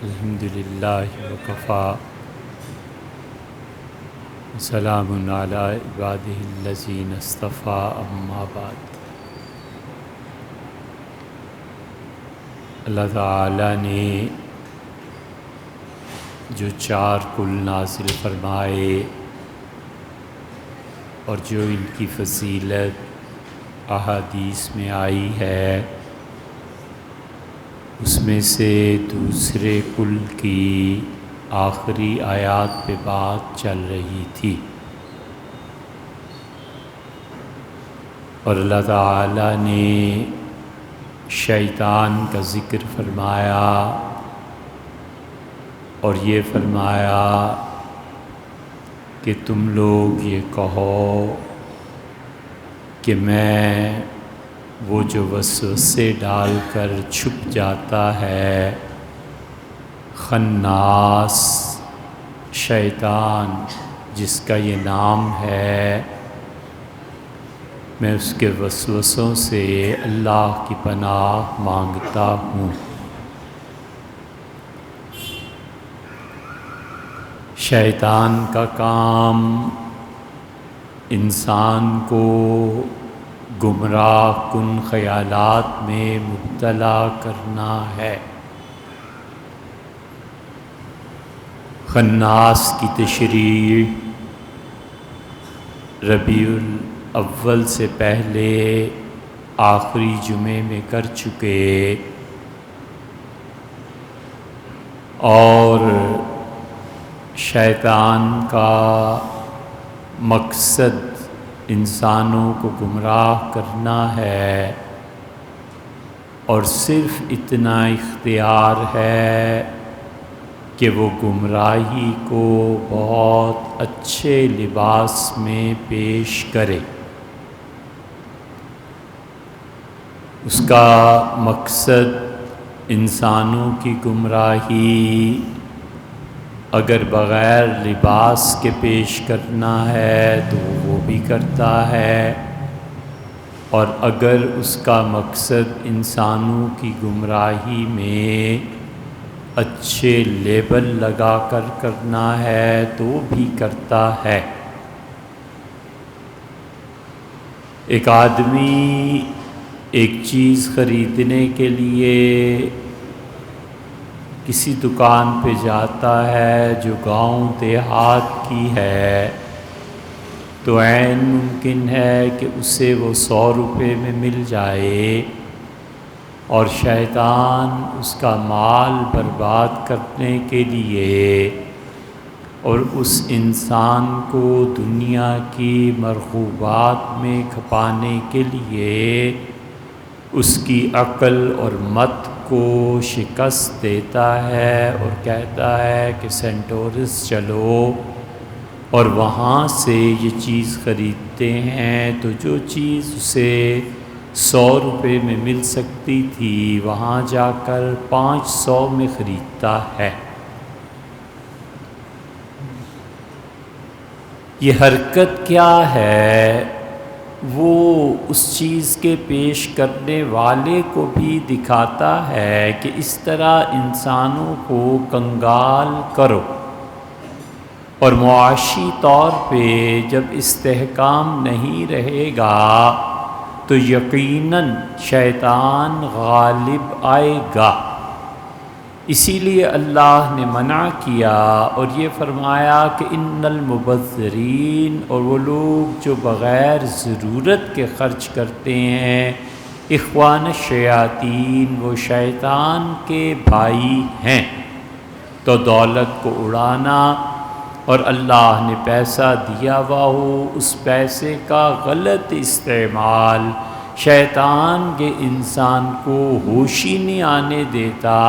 الحمد للہ وکفیٰ سلام علی عبادہ الذین اصطفیٰ اما بعد۔ اللہ تعالیٰ نے جو 4 کل نازل فرمائے اور جو ان کی فضیلت احادیث میں آئی ہے، اس میں سے دوسرے کل کی آخری آیات پہ بات چل رہی تھی، اور اللہ تعالیٰ نے شیطان کا ذکر فرمایا اور یہ فرمایا کہ تم لوگ یہ کہو کہ میں وہ جو وسوسے ڈال کر چھپ جاتا ہے، خناس شیطان جس کا یہ نام ہے، میں اس کے وسوسوں سے اللہ کی پناہ مانگتا ہوں۔ شیطان کا کام انسان کو گمراہ کن خیالات میں مبتلا کرنا ہے۔ خناس کی تشریح ربیع الاول سے پہلے آخری جمعے میں کر چکے، اور شیطان کا مقصد انسانوں کو گمراہ کرنا ہے، اور صرف اتنا اختیار ہے کہ وہ گمراہی کو بہت اچھے لباس میں پیش کرے۔ اس کا مقصد انسانوں کی گمراہی اگر بغیر لباس کے پیش کرنا ہے تو وہ بھی کرتا ہے، اور اگر اس کا مقصد انسانوں کی گمراہی میں اچھے لیبل لگا کر کرنا ہے تو بھی کرتا ہے۔ ایک آدمی ایک چیز خریدنے کے لیے کسی دکان پہ جاتا ہے جو گاؤں دیہات کی ہے، تو عین ممکن ہے کہ اسے وہ 100 روپے میں مل جائے، اور شیطان اس کا مال برباد کرنے کے لیے اور اس انسان کو دنیا کی مرغوبات میں کھپانے کے لیے اس کی عقل اور مت کو شکست دیتا ہے، اور کہتا ہے کہ سینٹورس چلو اور وہاں سے یہ چیز خریدتے ہیں، تو جو چیز اسے 100 روپے میں مل سکتی تھی وہاں جا کر 500 میں خریدتا ہے۔ یہ حرکت کیا ہے؟ وہ اس چیز کے پیش کرنے والے کو بھی دکھاتا ہے کہ اس طرح انسانوں کو کنگال کرو، اور معاشی طور پہ جب استحکام نہیں رہے گا تو یقیناً شیطان غالب آئے گا۔ اسی لیے اللہ نے منع کیا اور یہ فرمایا کہ ان المبذرین، اور وہ لوگ جو بغیر ضرورت کے خرچ کرتے ہیں، اخوان الشیاطین، وہ شیطان کے بھائی ہیں۔ تو دولت کو اڑانا اور اللہ نے پیسہ دیا ہوا ہو اس پیسے کا غلط استعمال، شیطان کے انسان کو ہوش ہی نہیں آنے دیتا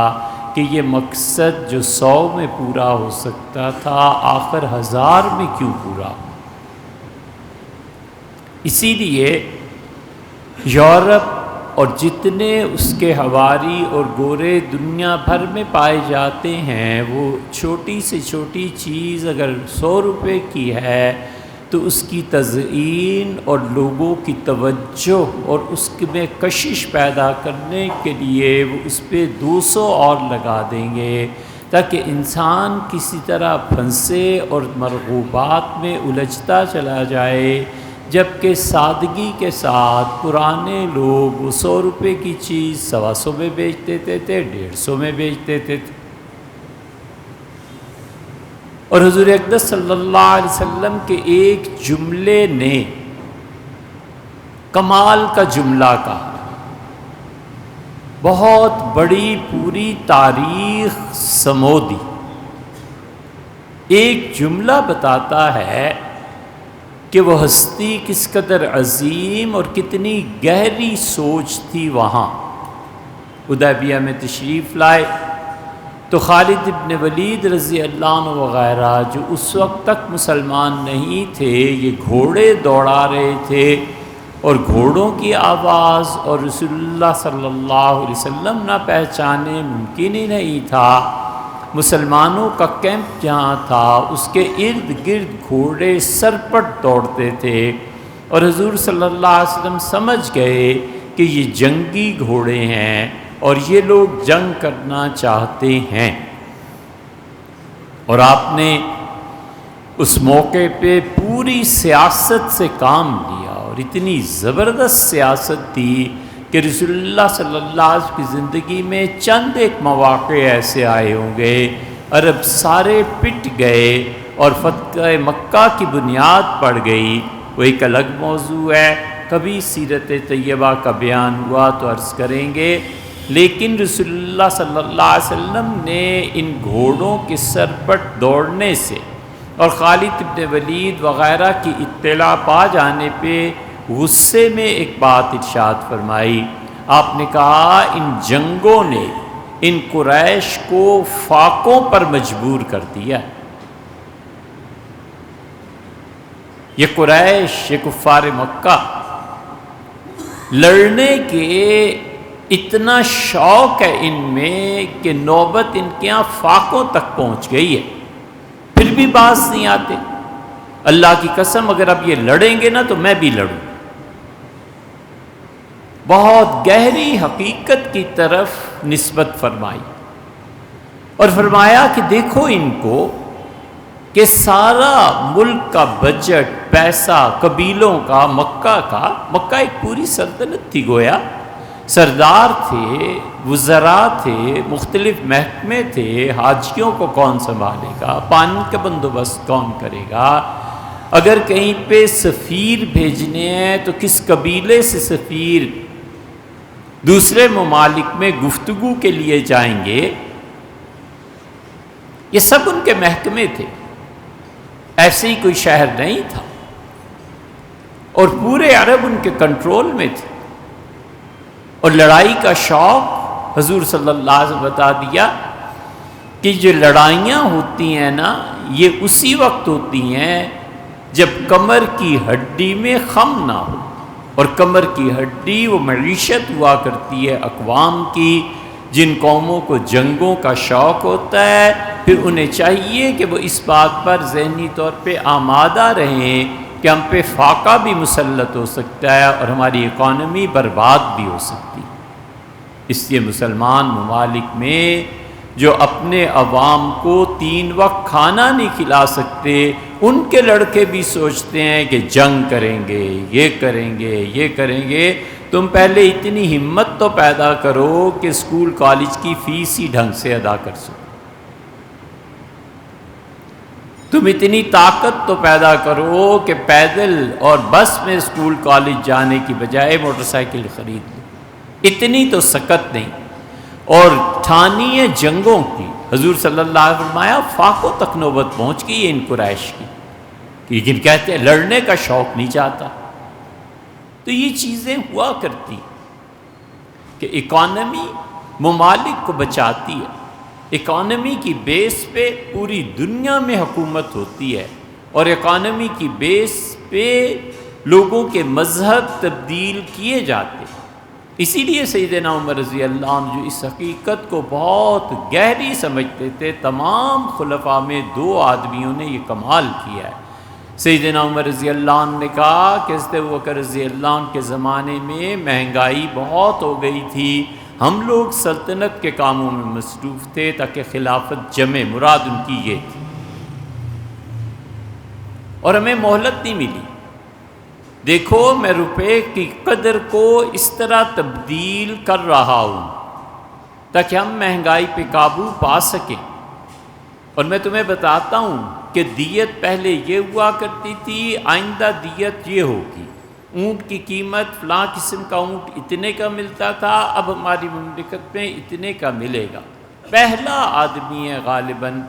کہ یہ مقصد جو 100 میں پورا ہو سکتا تھا آخر 1000 میں کیوں پورا ہو۔ اسی لیے یورپ اور جتنے اس کے ہواری اور گورے دنیا بھر میں پائے جاتے ہیں، وہ چھوٹی سے چھوٹی چیز اگر 100 روپے کی ہے تو اس کی تزئین اور لوگوں کی توجہ اور اس میں کشش پیدا کرنے کے لیے وہ اس پہ 200 اور لگا دیں گے، تاکہ انسان کسی طرح پھنسے اور مرغوبات میں الجھتا چلا جائے، جبکہ سادگی کے ساتھ پرانے لوگ وہ 100 روپے کی چیز 125 میں بیچ دیتے تھے، 150 میں بیچ دیتے تھے۔ اور حضور اقدس صلی اللہ علیہ وسلم کے ایک جملے نے کمال کا جملہ کہا، بہت بڑی پوری تاریخ سمو دی۔ ایک جملہ بتاتا ہے کہ وہ ہستی کس قدر عظیم اور کتنی گہری سوچ تھی وہاں۔ حدیبیہ میں تشریف لائے تو خالد ابن ولید رضی اللہ عنہ وغیرہ جو اس وقت تک مسلمان نہیں تھے، یہ گھوڑے دوڑا رہے تھے، اور گھوڑوں کی آواز اور رسول اللہ صلی اللہ علیہ وسلم نہ پہچانے ممکن ہی نہیں تھا۔ مسلمانوں کا کیمپ جہاں تھا اس کے ارد گرد گھوڑے سرپٹ دوڑتے تھے، اور حضور صلی اللہ علیہ وسلم سمجھ گئے کہ یہ جنگی گھوڑے ہیں اور یہ لوگ جنگ کرنا چاہتے ہیں۔ اور آپ نے اس موقع پہ پوری سیاست سے کام لیا، اور اتنی زبردست سیاست تھی کہ رسول اللہ صلی اللہ علیہ وسلم کی زندگی میں چند ایک مواقع ایسے آئے ہوں گے، عرب سارے پٹ گئے اور فتح مکہ کی بنیاد پڑ گئی۔ وہ ایک الگ موضوع ہے، کبھی سیرت طیبہ کا بیان ہوا تو عرض کریں گے، لیکن رسول اللہ صلی اللہ علیہ وسلم نے ان گھوڑوں کے سرپٹ دوڑنے سے اور خالد ابن ولید وغیرہ کی اطلاع پا جانے پہ غصے میں ایک بات ارشاد فرمائی۔ آپ نے کہا ان جنگوں نے ان قریش کو فاقوں پر مجبور کر دیا۔ یہ قریش، یہ کفار مکہ لڑنے کے اتنا شوق ہے ان میں کہ نوبت ان کے یہاں فاقوں تک پہنچ گئی ہے، پھر بھی باز نہیں آتے۔ اللہ کی قسم اگر اب یہ لڑیں گے نا تو میں بھی لڑوں۔ بہت گہری حقیقت کی طرف نسبت فرمائی، اور فرمایا کہ دیکھو ان کو کہ سارا ملک کا بجٹ، پیسہ قبیلوں کا، مکہ ایک پوری سلطنت تھی گویا، سردار تھے، وزراء تھے، مختلف محکمے تھے، حاجیوں کو کون سنبھالے گا، پانی کا بندوبست کون کرے گا، اگر کہیں پہ سفیر بھیجنے ہیں تو کس قبیلے سے سفیر دوسرے ممالک میں گفتگو کے لیے جائیں گے، یہ سب ان کے محکمے تھے، ایسے ہی کوئی شہر نہیں تھا، اور پورے عرب ان کے کنٹرول میں تھے۔ اور لڑائی کا شوق حضور صلی اللہ علیہ وسلم بتا دیا کہ جو لڑائیاں ہوتی ہیں نا یہ اسی وقت ہوتی ہیں جب کمر کی ہڈی میں خم نہ ہو، اور کمر کی ہڈی وہ معیشت ہوا کرتی ہے اقوام کی جن قوموں کو جنگوں کا شوق ہوتا ہے، پھر انہیں چاہیے کہ وہ اس بات پر ذہنی طور پہ آمادہ رہیں کہ ہم پہ فاقہ بھی مسلط ہو سکتا ہے اور ہماری اکانومی برباد بھی ہو سکتی۔ اس لیے مسلمان ممالک میں جو اپنے عوام کو 3 وقت کھانا نہیں کھلا سکتے، ان کے لڑکے بھی سوچتے ہیں کہ جنگ کریں گے، یہ کریں گے، یہ کریں گے۔ تم پہلے اتنی ہمت تو پیدا کرو کہ اسکول کالج کی فیس ہی ڈھنگ سے ادا کر سکو، تم اتنی طاقت تو پیدا کرو کہ پیدل اور بس میں اسکول کالج جانے کی بجائے موٹر سائیکل خرید لو، اتنی تو سکت نہیں۔ اور ٹھانی ہے جنگوں کی، حضور صلی اللہ علیہ وسلم فرمایا فاقوں تک نوبت پہنچ گئی ہے ان قریش کی، لیکن کہتے ہیں لڑنے کا شوق نہیں چاہتا۔ تو یہ چیزیں ہوا کرتی کہ اکانومی ممالک کو بچاتی ہے، اکانومی کی بیس پہ پوری دنیا میں حکومت ہوتی ہے، اور اکانومی کی بیس پہ لوگوں کے مذہب تبدیل کیے جاتے ہیں۔ اسی لیے سیدنا عمر رضی اللہ عنہ جو اس حقیقت کو بہت گہری سمجھتے تھے، تمام خلفاء میں 2 آدمیوں نے یہ کمال کیا ہے۔ سیدنا عمر رضی اللہ عنہ نے کہا کہ حضرت ابوبکر رضی اللہ عنہ کے زمانے میں مہنگائی بہت ہو گئی تھی، ہم لوگ سلطنت کے کاموں میں مصروف تھے تاکہ خلافت جمے، مراد ان کی یہ تھی، اور ہمیں مہلت نہیں ملی۔ دیکھو میں روپے کی قدر کو اس طرح تبدیل کر رہا ہوں تاکہ ہم مہنگائی پہ قابو پا سکیں، اور میں تمہیں بتاتا ہوں کہ دیت پہلے یہ ہوا کرتی تھی، آئندہ دیت یہ ہوگی۔ اونٹ کی قیمت فلاں قسم کا اونٹ اتنے کا ملتا تھا، اب ہماری مملکت میں اتنے کا ملے گا۔ پہلا آدمی ہے غالباً،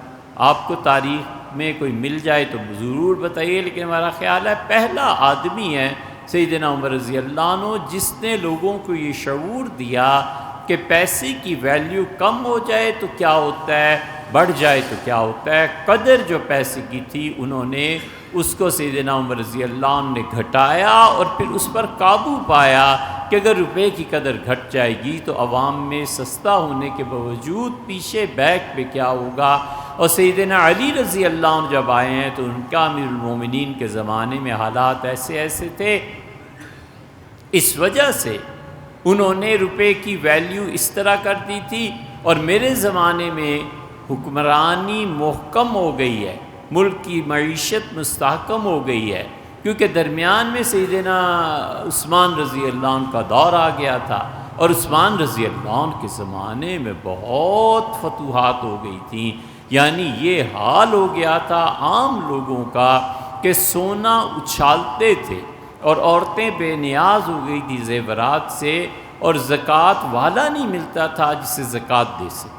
آپ کو تاریخ میں کوئی مل جائے تو ضرور بتائیے، لیکن ہمارا خیال ہے پہلا آدمی ہے سیدنا عمر رضی اللہ عنہ، جس نے لوگوں کو یہ شعور دیا کہ پیسے کی ویلیو کم ہو جائے تو کیا ہوتا ہے، بڑھ جائے تو کیا ہوتا ہے۔ قدر جو پیسے کی تھی انہوں نے اس کو سیدنا عمر رضی اللہ عنہ نے گھٹایا، اور پھر اس پر قابو پایا کہ اگر روپے کی قدر گھٹ جائے گی تو عوام میں سستا ہونے کے باوجود پیچھے بیک پہ کیا ہوگا۔ اور سیدنا علی رضی اللہ عنہ جب آئے ہیں تو ان کا امیر المومنین کے زمانے میں حالات ایسے ایسے تھے، اس وجہ سے انہوں نے روپے کی ویلیو اس طرح کر دی تھی، اور میرے زمانے میں حکمرانی محکم ہو گئی ہے، ملک کی معیشت مستحکم ہو گئی ہے، کیونکہ درمیان میں سیدنا عثمان رضی اللہ عنہ کا دور آ گیا تھا، اور عثمان رضی اللہ عنہ کے زمانے میں بہت فتوحات ہو گئی تھیں، یعنی یہ حال ہو گیا تھا عام لوگوں کا کہ سونا اچھالتے تھے، اور عورتیں بے نیاز ہو گئی تھی زیورات سے، اور زکوٰۃ والا نہیں ملتا تھا جسے زکوٰۃ دے سکے۔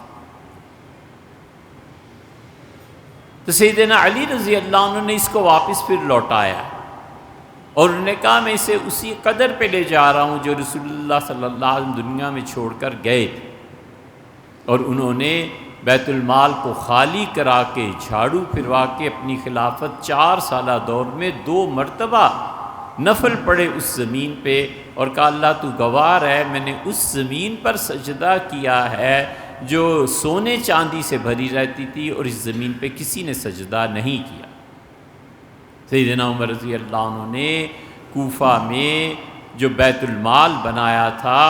تو سیدنا علی رضی اللہ عنہ نے اس کو واپس پھر لوٹایا، اور انہوں نے کہا میں اسے اسی قدر پہ لے جا رہا ہوں جو رسول اللہ صلی اللہ علیہ وسلم دنیا میں چھوڑ کر گئے تھے، اور انہوں نے بیت المال کو خالی کرا کے جھاڑو پھروا کے اپنی خلافت 4 سالہ دور میں 2 مرتبہ نفل پڑے اس زمین پہ، اور کہا اللہ تو گواہ ہے میں نے اس زمین پر سجدہ کیا ہے جو سونے چاندی سے بھری رہتی تھی، اور اس زمین پہ کسی نے سجدہ نہیں کیا۔ سیدنا عمر رضی اللہ عنہ نے کوفہ میں جو بیت المال بنایا تھا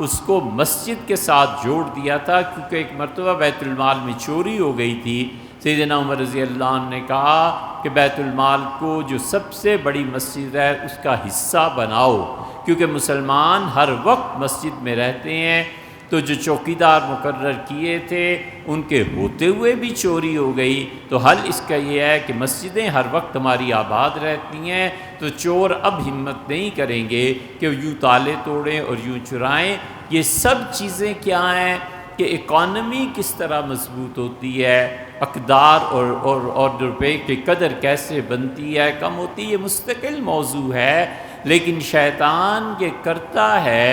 اس کو مسجد کے ساتھ جوڑ دیا تھا، کیونکہ ایک مرتبہ بیت المال میں چوری ہو گئی تھی۔ سیدنا عمر رضی اللہ عنہ نے کہا کہ بیت المال کو جو سب سے بڑی مسجد ہے اس کا حصہ بناؤ، کیونکہ مسلمان ہر وقت مسجد میں رہتے ہیں، تو جو چوکیدار مقرر کیے تھے ان کے ہوتے ہوئے بھی چوری ہو گئی، تو حل اس کا یہ ہے کہ مسجدیں ہر وقت ہماری آباد رہتی ہیں، تو چور اب ہمت نہیں کریں گے کہ یوں تالے توڑیں اور یوں چرائیں۔ یہ سب چیزیں کیا ہیں کہ اکانومی کس طرح مضبوط ہوتی ہے، اقدار اور روپے کی قدر کیسے بنتی ہے، کم ہوتی ہے، یہ مستقل موضوع ہے، لیکن شیطان یہ کرتا ہے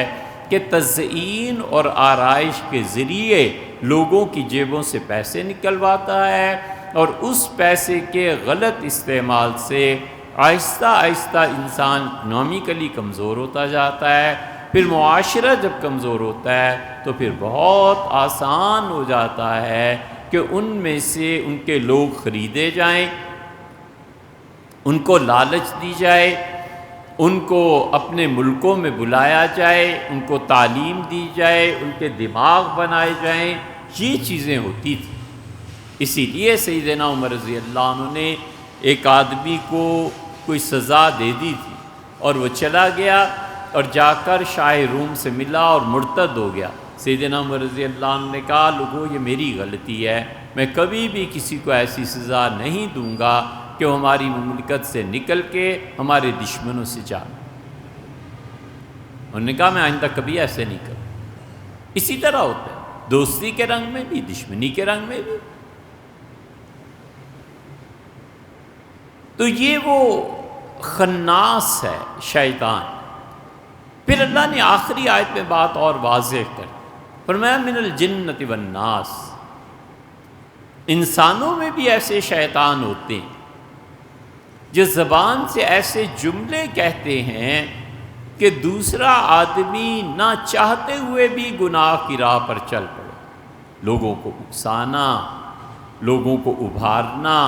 کہ تزئین اور آرائش کے ذریعے لوگوں کی جیبوں سے پیسے نکلواتا ہے، اور اس پیسے کے غلط استعمال سے آہستہ آہستہ انسان اکنامکلی کمزور ہوتا جاتا ہے، پھر معاشرہ جب کمزور ہوتا ہے تو پھر بہت آسان ہو جاتا ہے کہ ان میں سے ان کے لوگ خریدے جائیں، ان کو لالچ دی جائے، ان کو اپنے ملکوں میں بلایا جائے، ان کو تعلیم دی جائے، ان کے دماغ بنائے جائیں، یہ چیزیں ہوتی تھیں۔ اسی لیے سیدنا عمر رضی اللہ عنہ نے ایک آدمی کو کوئی سزا دے دی تھی، اور وہ چلا گیا اور جا کر شاہ روم سے ملا اور مرتد ہو گیا۔ سیدنا عمر رضی اللہ عنہ نے کہا لوگوں یہ میری غلطی ہے، میں کبھی بھی کسی کو ایسی سزا نہیں دوں گا کہ وہ ہماری مملکت سے نکل کے ہمارے دشمنوں سے جا۔ انہوں نے کہا میں آئندہ کبھی ایسے نہیں کروں۔ اسی طرح ہوتا ہے دوستی کے رنگ میں بھی، دشمنی کے رنگ میں بھی۔ تو یہ وہ خناس ہے شیطان۔ پھر اللہ نے آخری آیت میں بات اور واضح کر فرمایا من الجنۃ والناس، انسانوں میں بھی ایسے شیطان ہوتے ہیں جو زبان سے ایسے جملے کہتے ہیں کہ دوسرا آدمی نہ چاہتے ہوئے بھی گناہ کی راہ پر چل پڑے، لوگوں کو اکسانا، لوگوں کو ابھارنا،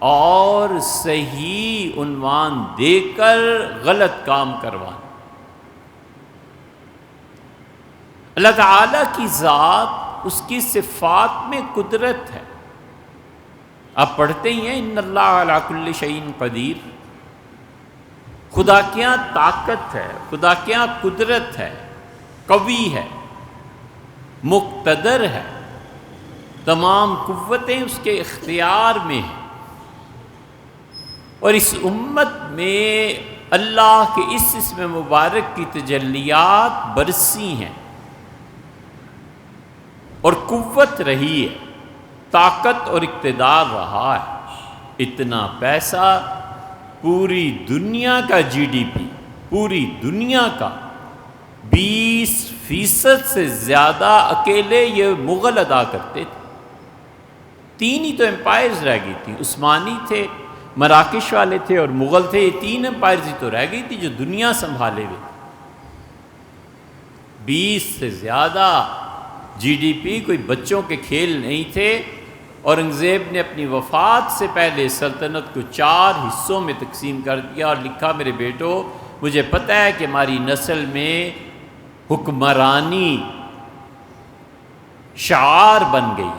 اور صحیح عنوان دے کر غلط کام کروانا۔ اللہ تعالیٰ کی ذات، اس کی صفات میں قدرت ہے۔ آپ پڑھتے ہی ہیں ان اللہ علی کل شیء قدیر، خدا کیا طاقت ہے، خدا کیا قدرت ہے، قوی ہے، مقتدر ہے، تمام قوتیں اس کے اختیار میں ہیں۔ اور اس امت میں اللہ کے اس اسم مبارک کی تجلیات برسی ہیں اور قوت رہی ہے، طاقت اور اقتدار رہا ہے۔ اتنا پیسہ، پوری دنیا کا جی ڈی پی، پوری دنیا کا 20% سے زیادہ اکیلے یہ مغل ادا کرتے تھے۔ 3 ہی تو امپائرز رہ گئی تھی، عثمانی تھے، مراکش والے تھے اور مغل تھے۔ یہ 3 امپائرز ہی تو رہ گئی تھی جو دنیا سنبھالے ہوئے۔ 20 سے زیادہ جی ڈی پی کوئی بچوں کے کھیل نہیں تھے۔ اورنگزیب نے اپنی وفات سے پہلے سلطنت کو 4 حصوں میں تقسیم کر دیا اور لکھا، میرے بیٹو مجھے پتہ ہے کہ ہماری نسل میں حکمرانی شعار بن گئی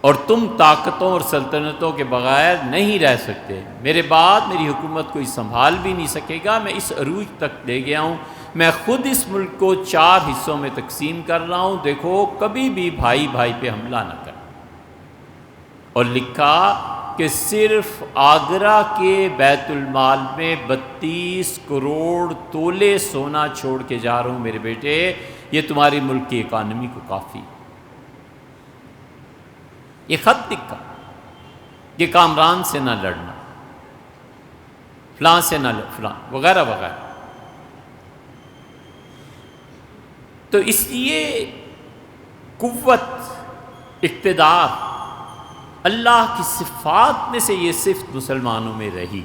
اور تم طاقتوں اور سلطنتوں کے بغیر نہیں رہ سکتے۔ میرے بعد میری حکومت کوئی سنبھال بھی نہیں سکے گا۔ میں اس عروج تک لے گیا ہوں، میں خود اس ملک کو 4 حصوں میں تقسیم کر رہا ہوں، دیکھو کبھی بھی بھائی بھائی پہ حملہ نہ کریں۔ اور لکھا کہ صرف آگرہ کے بیت المال میں 32 کروڑ تولے سونا چھوڑ کے جا رہا ہوں میرے بیٹے، یہ تمہاری ملک کی اکانومی کو کافی۔ یہ خط لکھا کہ کامران سے نہ لڑنا، فلاں سے نہ فلاں وغیرہ وغیرہ۔ تو اس لیے قوت، اقتدار، اللہ کی صفات میں سے یہ صفت مسلمانوں میں رہی،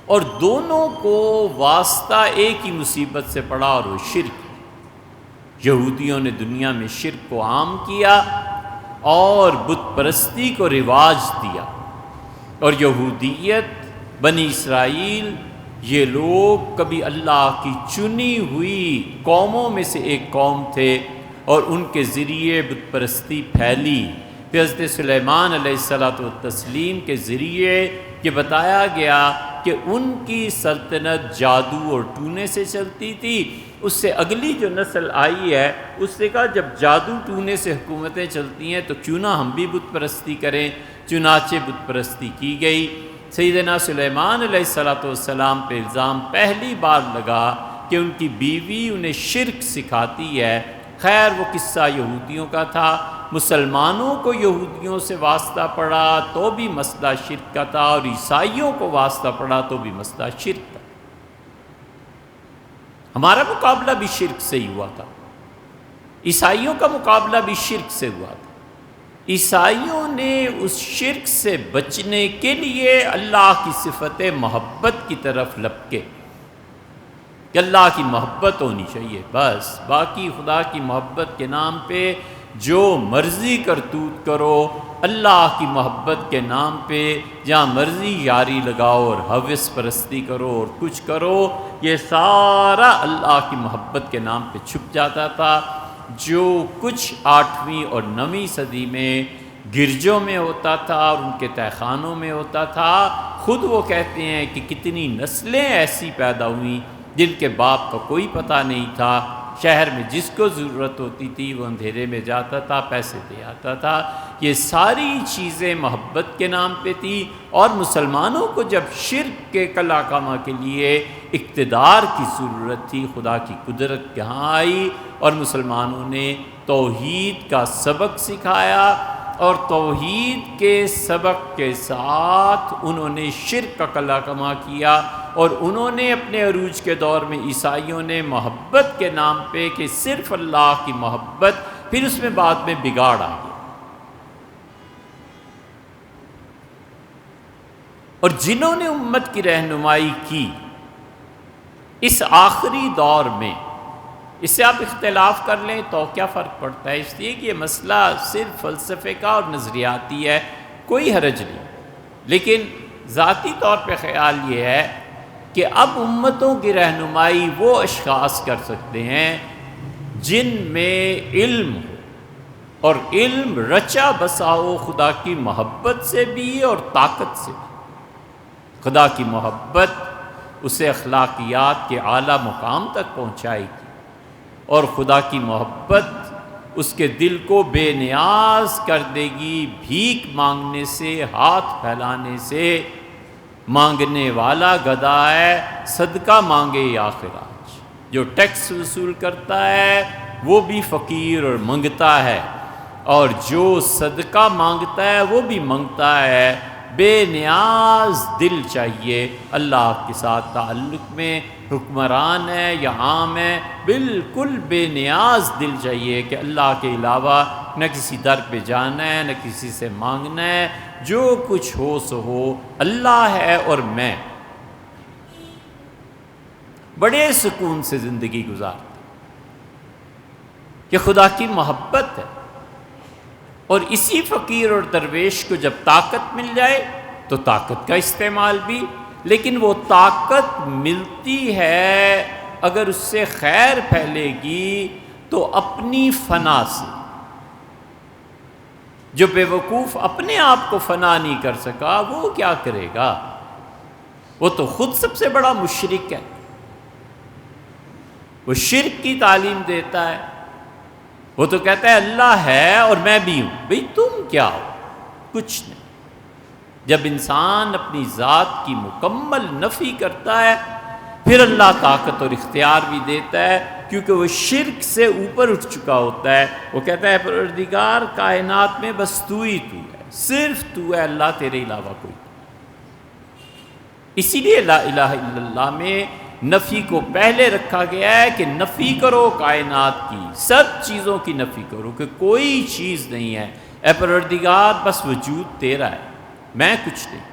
اور دونوں کو واسطہ ایک ہی مصیبت سے پڑا اور وہ شرک۔ یہودیوں نے دنیا میں شرک کو عام کیا اور بت پرستی کو رواج دیا، اور یہودیت، بنی اسرائیل، یہ لوگ کبھی اللہ کی چنی ہوئی قوموں میں سے ایک قوم تھے، اور ان کے ذریعے بت پرستی پھیلی۔ پھر حضرت سلیمان علیہ السلام کے ذریعے یہ بتایا گیا کہ ان کی سلطنت جادو اور ٹونے سے چلتی تھی۔ اس سے اگلی جو نسل آئی ہے اس نے کہا جب جادو ٹونے سے حکومتیں چلتی ہیں تو کیوں نہ ہم بھی بت پرستی کریں، چنانچہ بت پرستی کی گئی۔ سیدنا سلیمان علیہ السلام پہ الزام پہلی بار لگا کہ ان کی بیوی انہیں شرک سکھاتی ہے۔ خیر وہ قصہ یہودیوں کا تھا، مسلمانوں کو یہودیوں سے واسطہ پڑا تو بھی مسئلہ شرک کا تھا، اور عیسائیوں کو واسطہ پڑا تو بھی مسئلہ شرک کا۔ ہمارا مقابلہ بھی شرک سے ہی ہوا تھا، عیسائیوں کا مقابلہ بھی شرک سے ہوا تھا۔ عیسائیوں نے اس شرک سے بچنے کے لیے اللہ کی صفت محبت کی طرف لپکے کہ اللہ کی محبت ہونی چاہیے، بس باقی خدا کی محبت کے نام پہ جو مرضی کرتوت کرو، اللہ کی محبت کے نام پہ جہاں مرضی یاری لگاؤ اور ہوس پرستی کرو اور کچھ کرو، یہ سارا اللہ کی محبت کے نام پہ چھپ جاتا تھا۔ جو کچھ 8ویں اور 9ویں صدی میں گرجوں میں ہوتا تھا اور ان کے تہہ خانوں میں ہوتا تھا، خود وہ کہتے ہیں کہ کتنی نسلیں ایسی پیدا ہوئیں جن کے باپ کا کوئی پتہ نہیں تھا، شہر میں جس کو ضرورت ہوتی تھی وہ اندھیرے میں جاتا تھا، پیسے دے آتا تھا۔ یہ ساری چیزیں محبت کے نام پہ تھی، اور مسلمانوں کو جب شرک کے کلا کما کے لیے اقتدار کی ضرورت تھی، خدا کی قدرت کہاں آئی، اور مسلمانوں نے توحید کا سبق سکھایا، اور توحید کے سبق کے ساتھ انہوں نے شرک کا کلا کما کیا، اور انہوں نے اپنے عروج کے دور میں عیسائیوں نے محبت کے نام پہ کہ صرف اللہ کی محبت، پھر اس میں بعد میں بگاڑ آ گیا۔ اور جنہوں نے امت کی رہنمائی کی اس آخری دور میں، اس سے آپ اختلاف کر لیں تو کیا فرق پڑتا ہے، اس لیے کہ یہ مسئلہ صرف فلسفے کا اور نظریاتی ہے، کوئی حرج نہیں، لیکن ذاتی طور پہ خیال یہ ہے کہ اب امتوں کی رہنمائی وہ اشخاص کر سکتے ہیں جن میں علم ہو، اور علم رچا بسا ہو خدا کی محبت سے بھی اور طاقت سے بھی۔ خدا کی محبت اسے اخلاقیات کے اعلیٰ مقام تک پہنچائے گی، اور خدا کی محبت اس کے دل کو بے نیاز کر دے گی بھیک مانگنے سے، ہاتھ پھیلانے سے۔ مانگنے والا گدھا ہے، صدقہ مانگے یا خراج۔ جو ٹیکس وصول کرتا ہے وہ بھی فقیر اور منگتا ہے، اور جو صدقہ مانگتا ہے وہ بھی منگتا ہے۔ بے نیاز دل چاہیے اللہ کے ساتھ تعلق میں، حکمران ہے یا عام ہے، بالکل بے نیاز دل چاہیے کہ اللہ کے علاوہ نہ کسی در پہ جانا ہے، نہ کسی سے مانگنا ہے، جو کچھ ہو سو ہو، اللہ ہے اور میں بڑے سکون سے زندگی گزارتے کہ خدا کی محبت ہے۔ اور اسی فقیر اور درویش کو جب طاقت مل جائے تو طاقت کا استعمال بھی، لیکن وہ طاقت ملتی ہے اگر اس سے خیر پھیلے گی تو اپنی فنا سے۔ جو بے وقوف اپنے آپ کو فنا نہیں کر سکا وہ کیا کرے گا؟ وہ تو خود سب سے بڑا مشرک ہے، وہ شرک کی تعلیم دیتا ہے۔ وہ تو کہتا ہے اللہ ہے اور میں بھی ہوں۔ بھئی تم کیا ہو؟ کچھ نہیں۔ جب انسان اپنی ذات کی مکمل نفی کرتا ہے پھر اللہ طاقت اور اختیار بھی دیتا ہے، کیونکہ وہ شرک سے اوپر اٹھ چکا ہوتا ہے۔ وہ کہتا ہے پروردگار کائنات میں بس تو ہی تو ہے، صرف تو ہے، اللہ تیرے علاوہ کوئی۔ اسی لیے لا الہ الا اللہ میں نفی کو پہلے رکھا گیا ہے کہ نفی کرو کائنات کی، سب چیزوں کی نفی کرو کہ کوئی چیز نہیں ہے، اے پروردگار بس وجود تیرا ہے، میں کچھ نہیں۔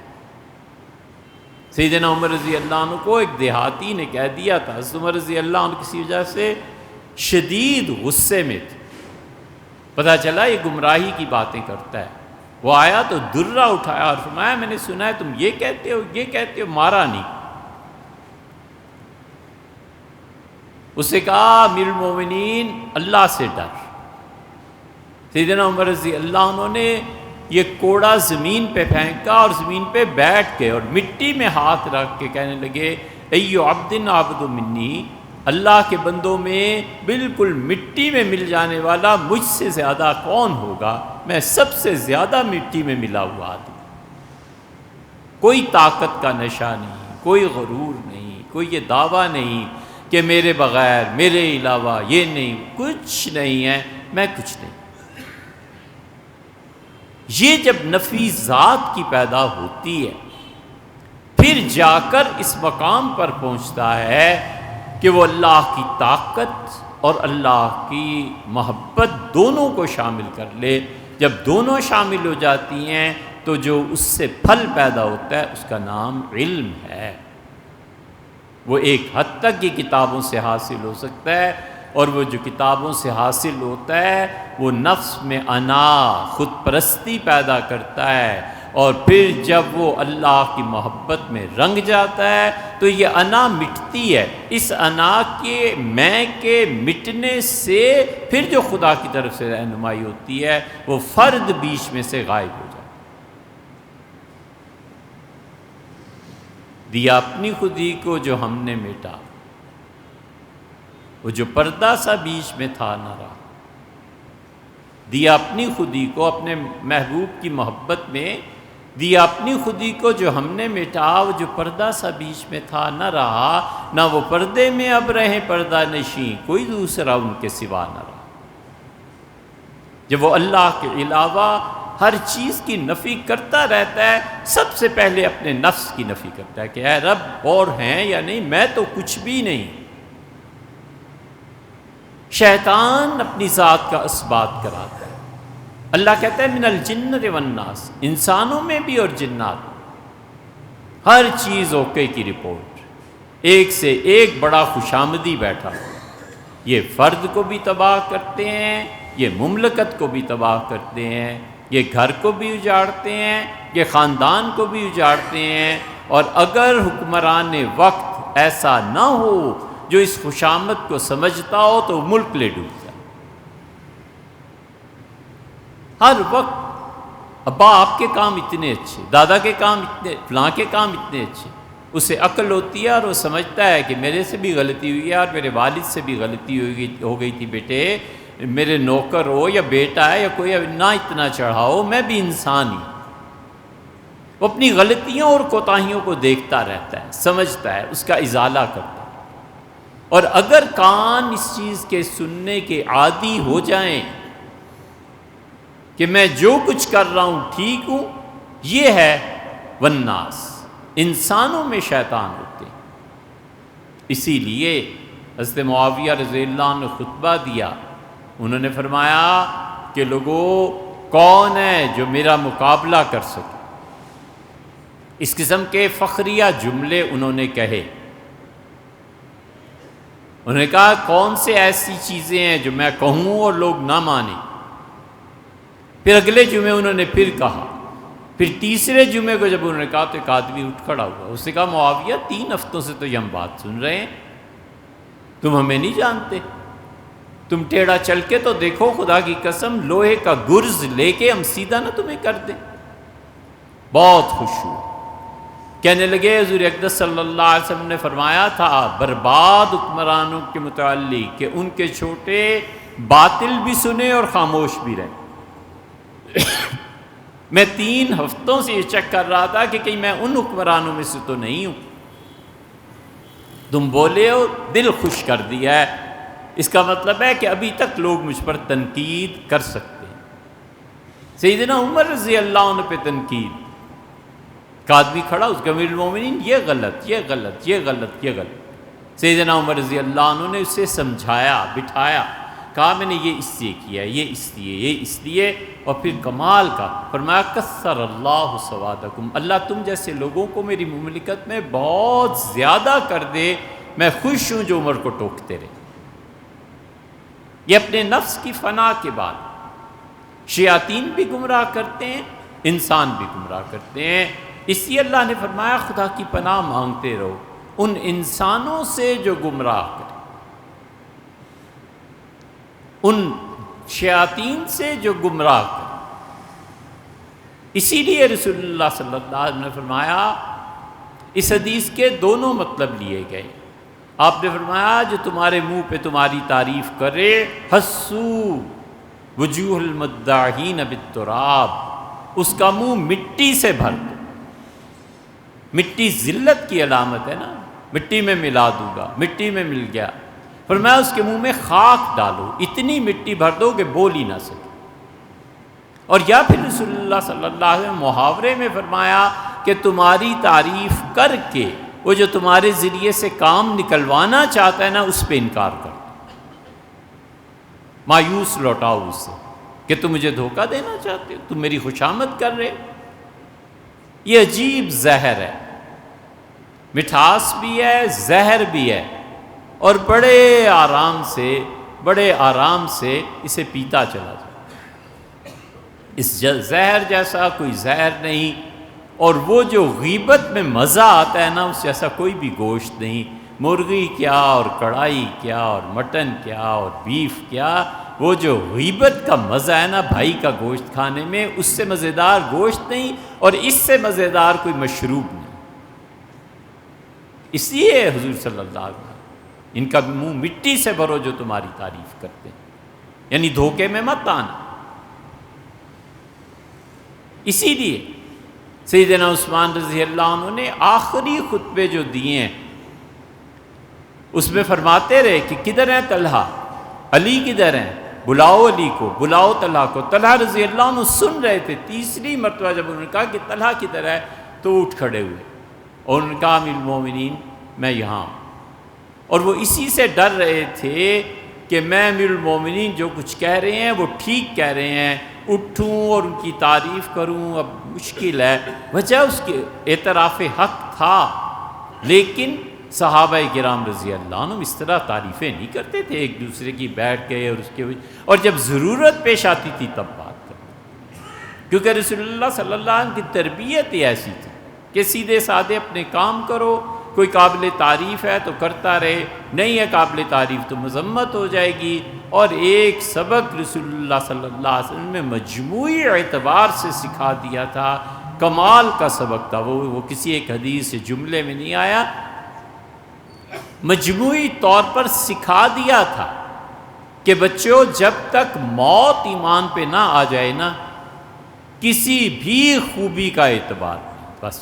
سیدنا عمر رضی اللہ عنہ کو ایک دیہاتی نے کہہ دیا تھا، حضرت عمر رضی اللہ عنہ کسی وجہ سے شدید غصے میں تھے، پتہ چلا یہ گمراہی کی باتیں کرتا ہے۔ وہ آیا تو درہ اٹھایا اور فرمایا میں نے سنا ہے تم یہ کہتے ہو، یہ کہتے ہو، مارا نہیں۔ اسے کہا امیر المومنین اللہ سے ڈر۔ سیدنا عمر رضی اللہ عنہ نے یہ کوڑا زمین پہ پھینکا اور زمین پہ بیٹھ کے اور مٹی میں ہاتھ رکھ کے کہنے لگے ایو عبد عبد منی، اللہ کے بندوں میں بالکل مٹی میں مل جانے والا مجھ سے زیادہ کون ہوگا؟ میں سب سے زیادہ مٹی میں ملا ہوا آدمی۔ کوئی طاقت کا نشہ نہیں، کوئی غرور نہیں، کوئی یہ دعویٰ نہیں کہ میرے بغیر، میرے علاوہ یہ نہیں، کچھ نہیں ہے، میں کچھ نہیں۔ یہ جب نفی ذات کی پیدا ہوتی ہے پھر جا کر اس مقام پر پہنچتا ہے کہ وہ اللہ کی طاقت اور اللہ کی محبت دونوں کو شامل کر لے۔ جب دونوں شامل ہو جاتی ہیں تو جو اس سے پھل پیدا ہوتا ہے اس کا نام علم ہے۔ وہ ایک حد تک یہ کتابوں سے حاصل ہو سکتا ہے، اور وہ جو کتابوں سے حاصل ہوتا ہے وہ نفس میں انا، خود پرستی پیدا کرتا ہے، اور پھر جب وہ اللہ کی محبت میں رنگ جاتا ہے تو یہ انا مٹتی ہے۔ اس انا کے میں کے مٹنے سے پھر جو خدا کی طرف سے رہنمائی ہوتی ہے وہ فرد بیچ میں سے غائب ہو جاتا ہے۔ دیا اپنی خودی کو جو ہم نے مٹا، وہ جو پردہ سا بیچ میں تھا نہ رہا۔ دیا اپنی خودی کو اپنے محبوب کی محبت میں، دیا اپنی خودی کو جو ہم نے مٹا، وہ جو پردہ سا بیچ میں تھا نہ رہا، نہ وہ پردے میں اب رہے پردہ نشیں، کوئی دوسرا ان کے سوا نہ رہا۔ جب وہ اللہ کے علاوہ ہر چیز کی نفی کرتا رہتا ہے، سب سے پہلے اپنے نفس کی نفی کرتا ہے کہ اے رب اور ہیں یا نہیں، میں تو کچھ بھی نہیں۔ شیطان اپنی ذات کا اثبات کراتا ہے۔ اللہ کہتا ہے من الجنۃ والناس، انسانوں میں بھی اور جنات میں، ہر چیز اوکے کی رپورٹ، ایک سے ایک بڑا خوشامدی بیٹھا ہوا۔ یہ فرد کو بھی تباہ کرتے ہیں، یہ مملکت کو بھی تباہ کرتے ہیں، یہ گھر کو بھی اجاڑتے ہیں، یہ خاندان کو بھی اجاڑتے ہیں۔ اور اگر حکمران وقت ایسا نہ ہو جو اس خوشامد کو سمجھتا ہو تو ملک لے ڈوب جائے۔ ہر وقت ابا آپ کے کام اتنے اچھے، دادا کے کام اتنے، فلاں کے کام اتنے اچھے، اسے عقل ہوتی ہے اور وہ سمجھتا ہے کہ میرے سے بھی غلطی ہوئی ہے اور میرے والد سے بھی غلطی ہو گئی تھی، بیٹے میرے نوکر ہو یا بیٹا ہے یا کوئی، نہ اتنا چڑھاؤ، میں بھی انسان ہی۔ وہ اپنی غلطیوں اور کوتاہیوں کو دیکھتا رہتا ہے، سمجھتا ہے، اس کا ازالہ کرتا ہے۔ اور اگر کان اس چیز کے سننے کے عادی ہو جائیں کہ میں جو کچھ کر رہا ہوں ٹھیک ہوں، یہ ہے والناس، انسانوں میں شیطان ہوتے ہیں۔ اسی لیے حضرت معاویہ رضی اللہ عنہ نے خطبہ دیا، انہوں نے فرمایا کہ لوگوں کون ہے جو میرا مقابلہ کر سکے؟ اس قسم کے فخریہ جملے انہوں نے کہے۔ انہوں نے کہا کون سے ایسی چیزیں ہیں جو میں کہوں اور لوگ نہ مانیں؟ پھر اگلے جمعے انہوں نے پھر کہا، پھر تیسرے جمعے کو جب انہوں نے کہا تو ایک آدمی اٹھ کھڑا ہوا، اس نے کہا معاویہ 3 ہفتوں سے تو یہ ہم بات سن رہے ہیں، تم ہمیں نہیں جانتے، تم ٹیڑھا چل کے تو دیکھو، خدا کی قسم لوہے کا گرز لے کے ہم سیدھا نہ تمہیں کر دیں۔ بہت خوش ہوئے، کہنے لگے حضور اقدس صلی اللہ علیہ وسلم نے فرمایا تھا برباد حکمرانوں کے متعلق کہ ان کے چھوٹے باطل بھی سنے اور خاموش بھی رہے۔ میں 3 ہفتوں سے یہ چیک کر رہا تھا کہ کہیں میں ان حکمرانوں میں سے تو نہیں ہوں۔ تم بولے ہو، دل خوش کر دیا ہے، اس کا مطلب ہے کہ ابھی تک لوگ مجھ پر تنقید کر سکتے ہیں۔ سیدنا عمر رضی اللہ عنہ پہ تنقید، ایک آدمی کھڑا، اس کا امیر المومنین یہ غلط، یہ غلط، یہ غلط، یہ غلط۔ سیدنا عمر رضی اللہ عنہ نے اسے سمجھایا، بٹھایا، کہا میں نے یہ اس لیے کیا، یہ اس لیے، یہ اس لیے، اور پھر کمال کا فرمایا کثر اللہ سوادکم، اللہ تم جیسے لوگوں کو میری مملکت میں بہت زیادہ کر دے، میں خوش ہوں جو عمر کو ٹوکتے رہے۔ یہ اپنے نفس کی فنا کے بعد شیاطین بھی گمراہ کرتے ہیں، انسان بھی گمراہ کرتے ہیں، اس لیے اللہ نے فرمایا خدا کی پناہ مانگتے رہو ان انسانوں سے جو گمراہ کریں، ان شیاطین سے جو گمراہ کریں۔ اسی لیے رسول اللہ صلی اللہ علیہ وسلم نے فرمایا، اس حدیث کے دونوں مطلب لیے گئے۔ آپ نے فرمایا جو تمہارے منہ پہ تمہاری تعریف کرے، حسو وجوہ المداحین بالتراب، اس کا منہ مٹی سے بھر دو۔ مٹی ذلت کی علامت ہے نا، مٹی میں ملا دوں گا، مٹی میں مل گیا، فرمایا اس کے منہ میں خاک ڈالو، اتنی مٹی بھر دو کہ بول ہی نہ سکے۔ اور یا پھر رسول اللہ صلی اللہ علیہ وسلم محاورے میں فرمایا کہ تمہاری تعریف کر کے وہ جو تمہارے ذریعے سے کام نکلوانا چاہتا ہے نا، اس پہ انکار کر دو، مایوس لوٹاؤ اس سے کہ تم مجھے دھوکہ دینا چاہتے ہو، تم میری خوشامد کر رہے ہو۔ یہ عجیب زہر ہے، مٹھاس بھی ہے، زہر بھی ہے، اور بڑے آرام سے اسے پیتا چلا جائے۔ اس زہر جیسا کوئی زہر نہیں، اور وہ جو غیبت میں مزہ آتا ہے نا، اس جیسا کوئی بھی گوشت نہیں۔ مرغی کیا اور کڑھائی کیا اور مٹن کیا اور بیف کیا، وہ جو غیبت کا مزہ ہے نا بھائی کا گوشت کھانے میں، اس سے مزیدار گوشت نہیں، اور اس سے مزیدار کوئی مشروب نہیں۔ اس لیے حضور صلی اللہ علیہ وسلم ان کا منہ مٹی سے بھرو جو تمہاری تعریف کرتے ہیں، یعنی دھوکے میں مت آنا۔ اسی لیے سیدنا عثمان رضی اللہ عنہ نے آخری خطبے جو دیے ہیں اس میں فرماتے رہے کہ کدھر ہیں طلحہ، علی کدھر ہیں، بلاؤ علی کو، بلاؤ طلحہ کو۔ طلحہ رضی اللہ عنہ سن رہے تھے، تیسری مرتبہ جب انہوں نے کہا کہ طلحہ کدھر ہے تو اٹھ کھڑے ہوئے اور انہوں نے کہا امیر المومنین میں یہاں ہوں۔ اور وہ اسی سے ڈر رہے تھے کہ میں امیر المومنین جو کچھ کہہ رہے ہیں وہ ٹھیک کہہ رہے ہیں، اٹھوں اور ان کی تعریف کروں اب مشکل ہے۔ وجہ اس کے اعتراف حق تھا، لیکن صحابہ کرام رضی اللہ عنہ اس طرح تعریفیں نہیں کرتے تھے، ایک دوسرے کی بیٹھ گئے اور جب ضرورت پیش آتی تھی تب بات کرتے، کیونکہ رسول اللہ صلی اللہ علیہ وسلم کی تربیت ہی ایسی تھی کہ سیدھے سادے اپنے کام کرو، کوئی قابل تعریف ہے تو کرتا رہے، نہیں ہے قابل تعریف تو مذمت ہو جائے گی۔ اور ایک سبق رسول اللہ صلی اللہ علیہ وسلم نے مجموعی اعتبار سے سکھا دیا تھا، کمال کا سبق تھا، وہ کسی ایک حدیث سے جملے میں نہیں آیا، مجموعی طور پر سکھا دیا تھا کہ بچوں جب تک موت ایمان پہ نہ آ جائے نا، کسی بھی خوبی کا اعتبار نہیں۔ بس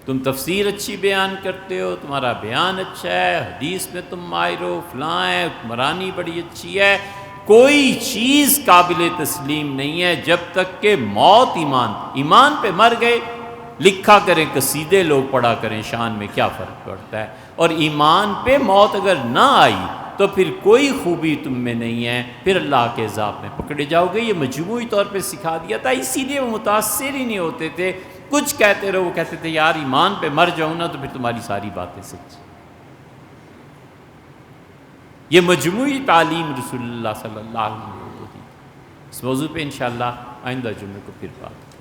تم تفسیر اچھی بیان کرتے ہو، تمہارا بیان اچھا ہے، حدیث میں تم ماہر ہو، فلاں ہے، حکمرانی بڑی اچھی ہے، کوئی چیز قابل تسلیم نہیں ہے جب تک کہ موت ایمان پہ مر گئے۔ لکھا کریں قصیدے، لوگ پڑھا کریں شان میں، کیا فرق پڑتا ہے؟ اور ایمان پہ موت اگر نہ آئی تو پھر کوئی خوبی تم میں نہیں ہے، پھر اللہ کے عذاب میں پکڑے جاؤ گے۔ یہ مجموعی طور پہ سکھا دیا تھا، اسی لیے وہ متاثر ہی نہیں ہوتے تھے۔ کچھ کہتے رہو، وہ کہتے تھے یار ایمان پہ مر جاؤں نا تو پھر تمہاری ساری باتیں سچ۔ یہ مجموعی تعلیم رسول اللہ صلی اللہ علیہ وسلم کی۔ اس موضوع پہ انشاءاللہ آئندہ جمعے کو پھر بات